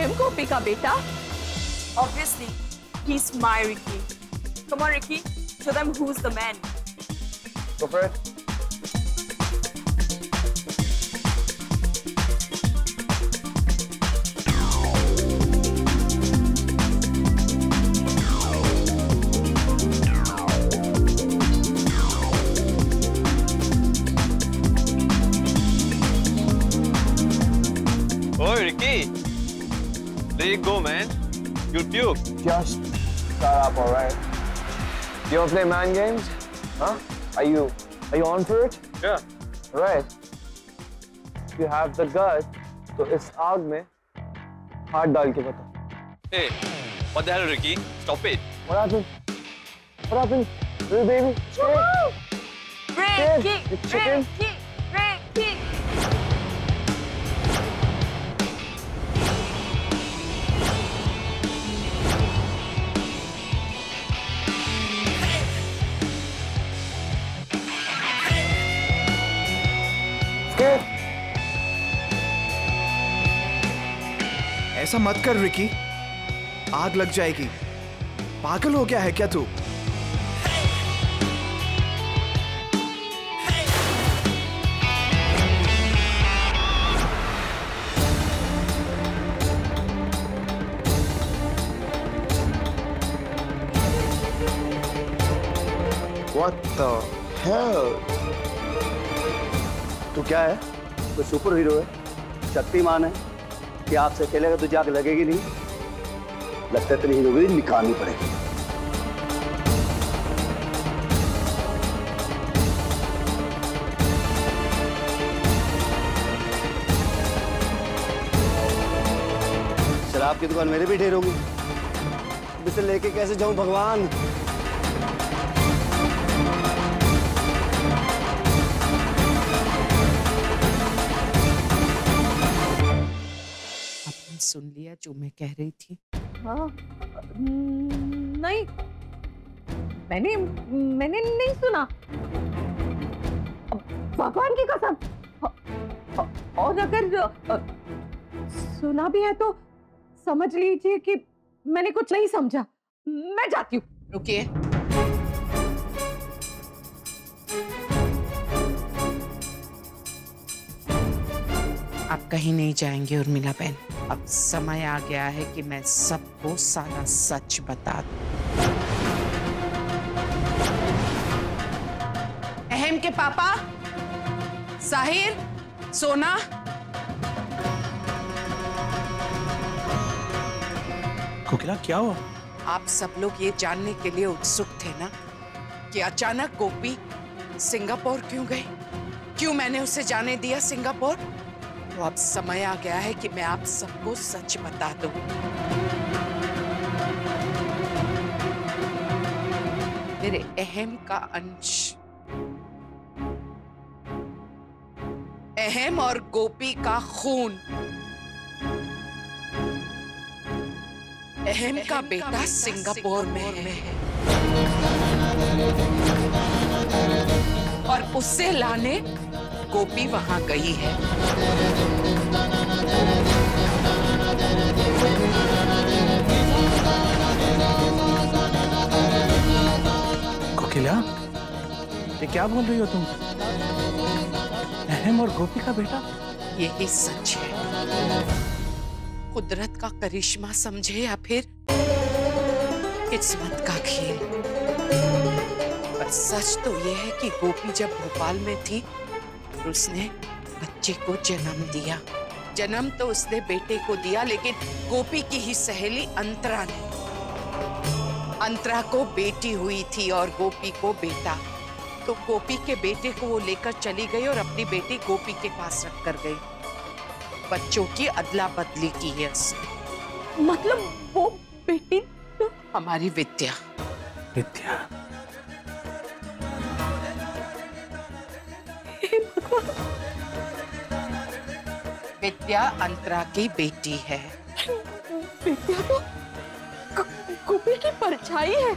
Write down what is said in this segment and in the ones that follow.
him, गोपी का बेटा? Obviously, he's my Ricky. Come on, Ricky. Show them who's the man. Go for it. Oh, Ricky. There you go, man. You'll puke. Just shut up, all right? You wanna play man games? Huh? Are you on for it? Yeah. Right. If you have the guts, तो इस आग में हाथ डाल के बता. Hey, what the hell, Ricky? Stop it. What happened? What happened? Little baby? Ricky! The chicken? Ricky! Ricky! Scared? ऐसा मत कर रिकी, आग लग जाएगी। पागल हो गया है क्या तू? What the hell? तू क्या है? कोई सुपर हीरो है? शक्तिमान है? कि आपसे खेलेगा तुझे आग लगेगी नहीं? लगता है तेरी हीरोगिरी निकालनी पड़ेगी। शराब की दुकान मेरे भी ढेर होगी। इसे लेके कैसे जाऊं भगवान? सुन लिया जो मैं कह रही थी? हाँ, नहीं, मैंने नहीं सुना। भगवान की कसम। और अगर सुना भी है तो समझ लीजिए कि मैंने कुछ नहीं समझा। मैं जाती हूँ। रुकिए। आप कहीं नहीं जाएंगे उर्मिला बहन। अब समय आ गया है कि मैं सबको सारा सच बता दूं। अहम के पापा, साहिर, सोना, कोकिला क्या हुआ? आप सब लोग ये जानने के लिए उत्सुक थे ना कि अचानक गोपी सिंगापुर क्यों गई? क्यों मैंने उसे जाने दिया सिंगापुर? तो अब समय आ गया है कि मैं आप सबको सच बता दूं। मेरे अहम का अंश, अहम और गोपी का खून, अहम का बेटा सिंगापुर में है और उसे लाने गोपी वहां गई है। कोकिला, ये क्या बोल रही हो तुम? अहम और गोपी का बेटा? यही सच है। कुदरत का करिश्मा समझे या फिर किस्मत का खेल। पर सच तो यह है कि गोपी जब भोपाल में थी उसने बच्चे को जन्म दिया। जन्म तो उसने बेटे को दिया, लेकिन गोपी की ही सहेली अंतरा ने। अंतरा को बेटी हुई थी और गोपी को बेटा। तो गोपी के बेटे को वो लेकर चली गई और अपनी बेटी गोपी के पास रख कर गई। बच्चों की अदला बदली की है उसने। मतलब वो बेटी तो हमारी विद्या। विद्या? विद्या अंतरा की बेटी है। विद्या तो गोपी की परछाई है।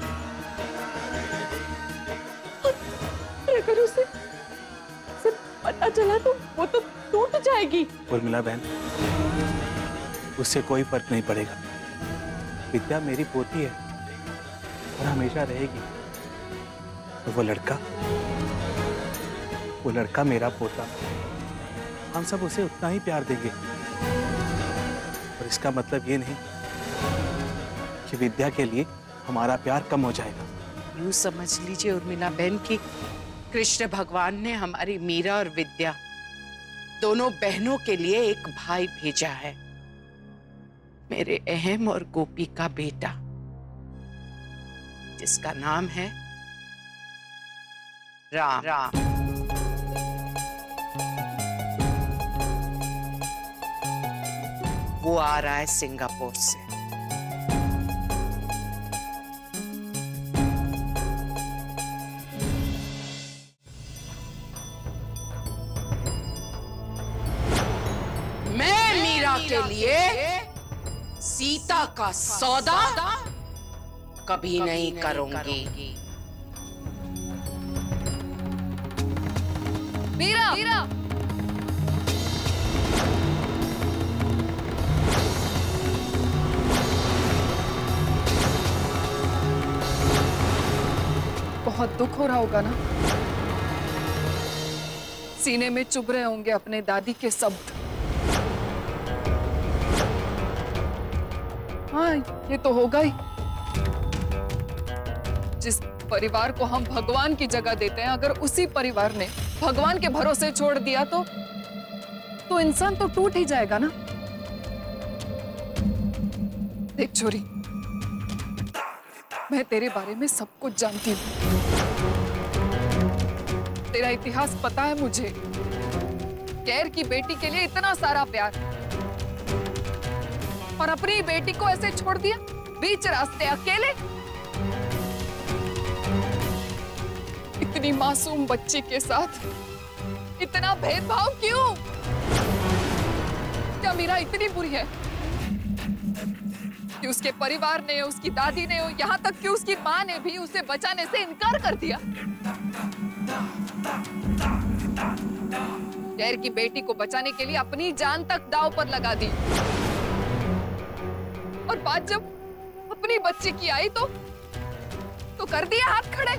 अगर उसे पता चला तो वो तो टूट जाएगी। उर्मिला बहन, उससे कोई फर्क नहीं पड़ेगा। विद्या मेरी पोती है और हमेशा रहेगी। और वो लड़का मेरा पोता। हम सब उसे उतना ही प्यार देंगे। और इसका मतलब ये नहीं कि विद्या के लिए हमारा प्यार कम हो जाएगा। यूं समझ लीजिए उर्मिला बहन की कृष्ण भगवान ने हमारी मीरा और विद्या दोनों बहनों के लिए एक भाई भेजा है, मेरे अहम और गोपी का बेटा, जिसका नाम है राम। वो आ रहा है सिंगापुर से। मैं मीरा के लिए सीता का सौदा कभी नहीं करूंगी। मीरा! बहुत दुख हो रहा होगा ना? सीने में चुभ रहे होंगे अपने दादी के शब्द। हाँ, ये तो होगा ही। जिस परिवार को हम भगवान की जगह देते हैं, अगर उसी परिवार ने भगवान के भरोसे छोड़ दिया तो इंसान तो टूट ही जाएगा ना। देख छोरी, मैं तेरे बारे में सब कुछ जानती हूँ। तेरा इतिहास पता है मुझे। गैर की बेटी के लिए इतना सारा प्यार, और अपनी बेटी को ऐसे छोड़ दिया बीच रास्ते अकेले। इतनी मासूम बच्ची के साथ इतना भेदभाव क्यों? क्या मीरा इतनी बुरी है कि उसके परिवार ने, उसकी दादी ने, यहाँ तक कि उसकी माँ ने भी उसे बचाने से इनकार कर दिया? गैर की बेटी को बचाने के लिए अपनी जान तक दांव पर लगा दी, और बात जब अपनी बच्ची की आई तो कर दिया हाथ खड़े।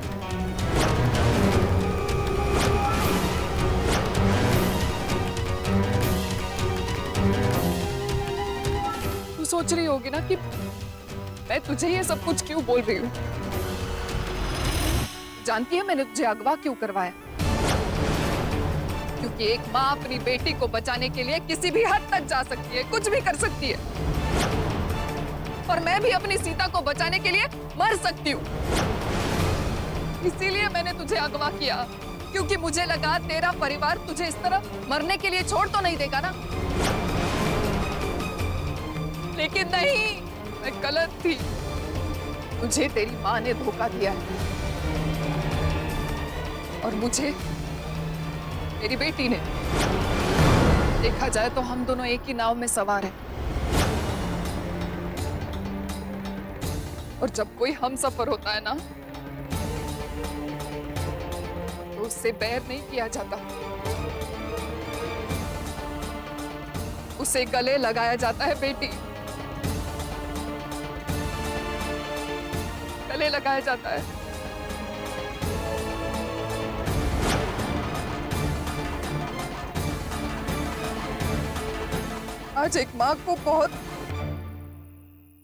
तू सोच रही होगी ना कि मैं तुझे ये सब कुछ क्यों बोल रही हूँ। जानती है मैंने तुझे अगवा क्यों करवाया? क्योंकि एक माँ अपनी बेटी को बचाने के लिए किसी भी हद तक जा सकती है, कुछ भी कर सकती है। और मैं भी अपनी सीता को बचाने के लिए मर सकती हूँ। इसीलिए मैंने तुझे अगवा किया, क्योंकि मुझे लगा तेरा परिवार तुझे इस तरह मरने के लिए छोड़ तो नहीं देगा ना। लेकिन नहीं, मैं गलत थी। मुझे तेरी माँ ने धोखा दिया है, और मुझे मेरी बेटी ने। देखा जाए तो हम दोनों एक ही नाव में सवार हैं, और जब कोई हम सफर होता है ना, तो उससे बैर नहीं किया जाता, उसे गले लगाया जाता है। बेटी, गले लगाया जाता है। आज एक माँ को बहुत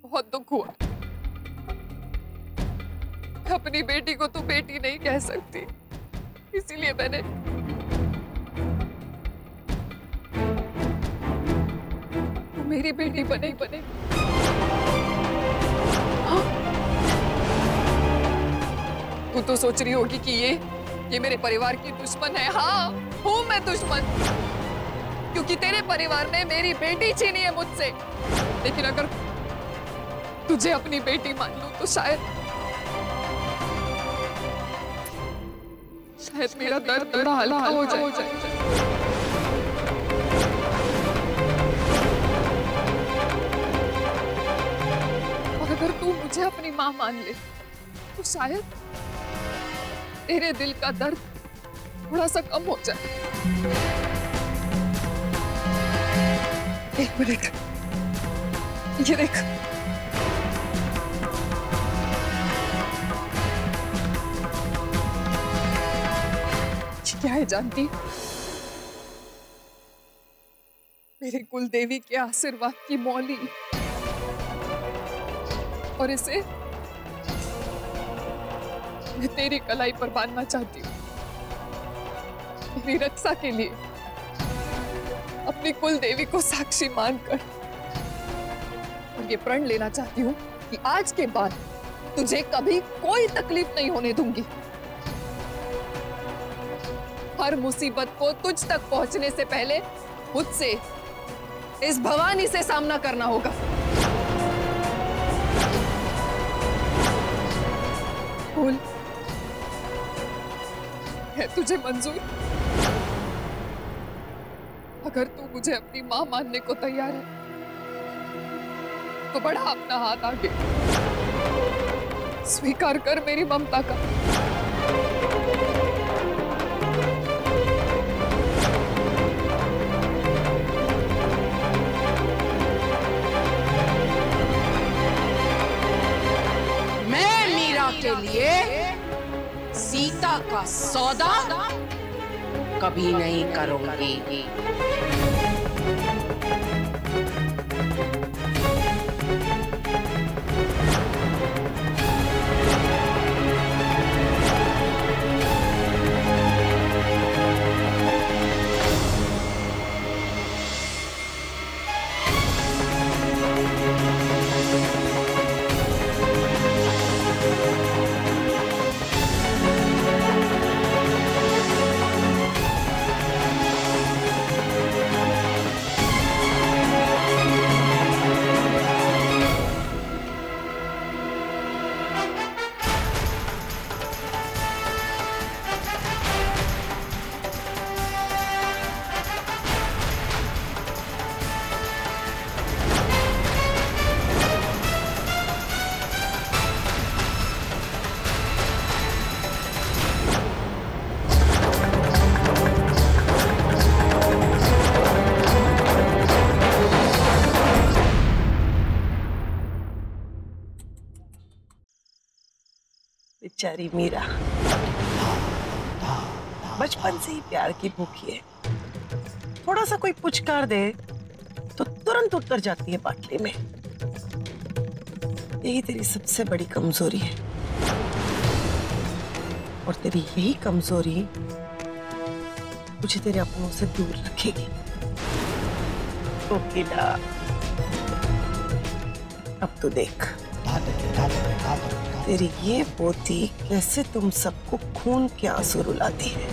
बहुत दुख हुआ। अपनी बेटी को तू बेटी नहीं कह सकती, इसीलिए मैंने तू मेरी बेटी बने। हाँ? तू तो सोच रही होगी कि ये मेरे परिवार की दुश्मन है। हाँ, हूं मैं दुश्मन, क्योंकि तेरे परिवार ने मेरी बेटी छीनी है मुझसे। लेकिन अगर तुझे अपनी बेटी मान लूं तो शायद मेरा दर्द थोड़ा हल्का हो जाए। और अगर तू मुझे अपनी माँ मान ले तो शायद तेरे दिल का दर्द थोड़ा सा कम हो जाए। एक मिनट, ये देख, क्या है जानती? मेरे कुल देवी के आशीर्वाद की मौली, और इसे मैं तेरी कलाई पर बांधना चाहती हूँ, मेरी रक्षा के लिए, अपनी कुल देवी को साक्षी मानकर। और ये प्रण लेना चाहती हूँ कि आज के बाद तुझे कभी कोई तकलीफ नहीं होने दूंगी। हर मुसीबत को तुझ तक पहुंचने से पहले मुझसे, इस भवानी से सामना करना होगा। बोल, है तुझे मंजूर? अगर तू मुझे अपनी मां मानने को तैयार है तो बढ़ा अपना हाथ आगे, स्वीकार कर मेरी ममता का। के लिए सीता का सौदा कभी नहीं करूंगी। बेचारी मीरा बचपन से ही प्यार की भूखी है। थोड़ा सा कोई पुचकार दे तो तुरंत उतर जाती है बाटली में। यही तेरी सबसे बड़ी कमजोरी है, और तेरी यही कमजोरी मुझे तेरे अपनों से दूर रखेगी। कोकिला, अब तो देख तेरी ये पोती कैसे तुम सबको खून के आंसू रुलाती है।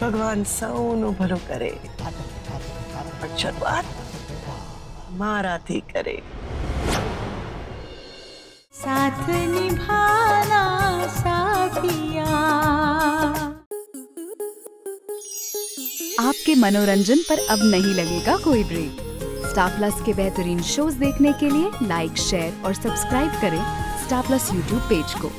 भगवान सौनो भलो करे, और शुरुआत मारा थी करे। साथ निभाना साथिया। आपके मनोरंजन पर अब नहीं लगेगा कोई ब्रेक। स्टार प्लस के बेहतरीन शोज देखने के लिए लाइक, शेयर और सब्सक्राइब करें स्टार प्लस यूट्यूब पेज को।